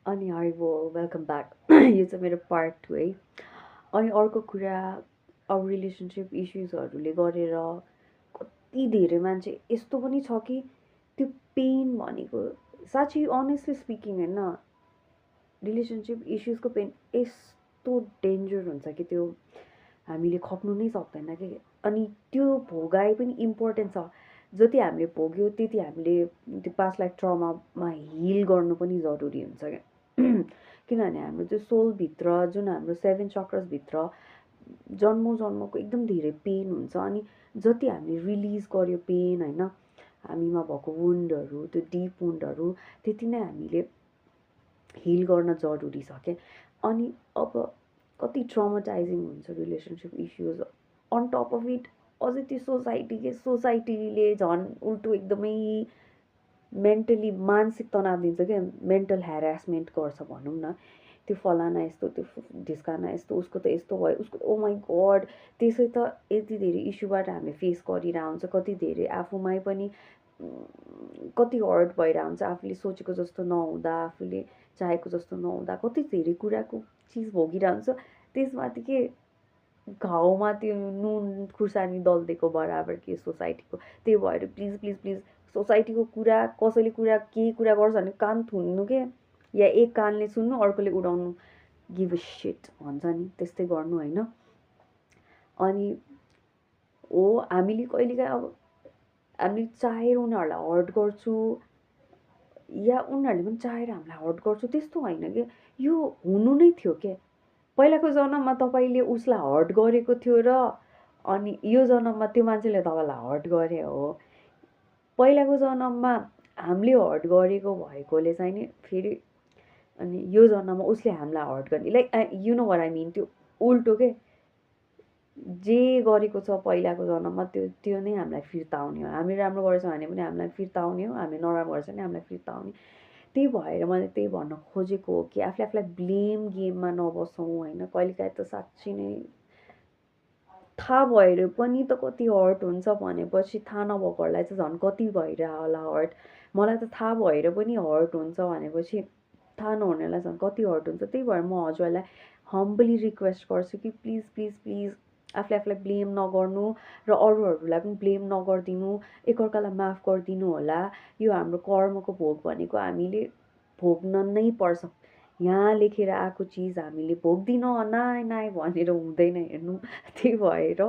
अनि हाइबो welcome back यो चाहिँ मेरो पार्ट 2 है। अनि अर्को कुरा, अब रिलेसनसिप इस्युजहरूले गरेर कति धेरै मान्छे यस्तो पनि छ कि त्यो पेन भनेको साँच्चै अनेस्टली स्पिकिङ होइन, रिलेसनसिप इस्युजको पेन यस्तो डेन्जर हुन्छ कि त्यो हामीले खप्नु नै सक्दैन कि। अनि त्यो भोगाइ पनि इम्पोर्टेन्ट छ। जति हामीले भोग्यो त्यति हामीले त्यो पास्ट लाइफ ट्रमामा हिल गर्नु पनि जरुरी हुन्छ क्या। किनभने हाम्रो त्यो सोलभित्र जुन हाम्रो 7 चक्रसभित्र जन्मौँ जन्मको एकदम धेरै पेन हुन्छ। अनि जति हामीले रिलिज गर्यो पेन होइन, हामीमा भएको वुन्डहरू, त्यो डिप वुन्डहरू त्यति नै हामीले हिल गर्न जरुरी छ क्या। अनि अब कति ट्रमाटाइजिङ हुन्छ relationship issues, on top of it अझै त्यो सोसाइटीले झन् उल्टो एकदमै मेन्टली मानसिक तनाव दिन्छ क्या, मेन्टल ह्यारासमेन्ट गर्छ भनौँ न। त्यो फलाना यस्तो, त्यो ढिस्काना यस्तो, उसको त यस्तो भयो, उसको ओ माई गड। त्यसै त यति धेरै इस्युबाट हामीले फेस गरिरहेको हुन्छ, कति धेरै आफूमै पनि कति हर्ट भइरहेको हुन्छ, आफूले सोचेको जस्तो नहुँदा, आफूले चाहेको जस्तो नहुँदा, कति धेरै कुराको चिज भोगिरहेको हुन्छ। त्यसमाथि के घाउमा त्यो नुन खुर्सानी दलिदिएको बराबर के सोसाइटीको। त्यही भएर प्लिज प्लिज प्लिज सोसाइटीको कुरा, कसैले कुरा केही कुरा गर्छ भने कान थुन्नु के, या एक कानले सुन्नु अर्कोले उडाउनु, गिभ अ सिट भन्छ नि त्यस्तै गर्नु होइन। अनि हो हामीले कहिलेकाहीँ अब हामीले चाहेर उनीहरूलाई हर्ट गर्छु, या उनीहरूले पनि चाहेर हामीलाई हर्ट गर्छु त्यस्तो होइन कि। यो हुनु नै थियो के, पहिलाको जन्ममा तपाईँले उसलाई हर्ट गरेको थियो र अनि यो जन्ममा त्यो मान्छेले तपाईँलाई हर्ट गरे हो। पहिलाको जन्ममा हामीले हर्ट गरेको भएकोले चाहिँ नि फेरि अनि यो जन्ममा उसले हामीलाई हर्ट गर्ने, like you know what I mean, त्यो उल्टो के। जे गरेको छ पहिलाको जन्ममा त्यो त्यो नै हामीलाई फिर्ता आउने हो। हामी राम्रो गरेछौँ भने पनि हामीलाई फिर्ता आउने हो, हामी नराम्रो गरेछ भने हामीलाई फिर्ता आउने। त्यही भएर मैले त्यही भन्न खोजेको हो कि आफूले आफूलाई ब्लेम गेममा नबसौँ होइन। कहिलेकाहीँ त साँच्ची नै थाहा भएर पनि त कति हर्ट हुन्छ भनेपछि थाहा नभएकोहरूलाई चाहिँ झन् कति भइरह होला हर्ट। मलाई त थाहा भएर पनि हर्ट हुन्छ भनेपछि थाहा नहुनेलाई झन् कति हर्ट हुन्छ। त्यही भएर म हजुरहरूलाई हम्बली रिक्वेस्ट गर्छु कि प्लिज प्लिज प्लिज आफूले आफूलाई ब्लेम नगर्नु र अरूहरूलाई पनि ब्लेम नगरिदिनु, एकअर्कालाई माफ गरिदिनु होला। यो हाम्रो कर्मको भोग भनेको हामीले भोग्न नै पर्छ। यहाँ लेखेर आएको चिज हामीले भोग्दिनँ नाइ नाइ भनेर हुँदैन हेर्नु। त्यही भएर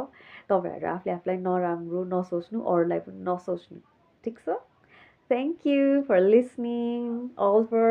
तपाईँहरू आफूले आफूलाई नराम्रो नसोच्नु, अरूलाई पनि नसोच्नु, ठिक छ। Thank you for listening all for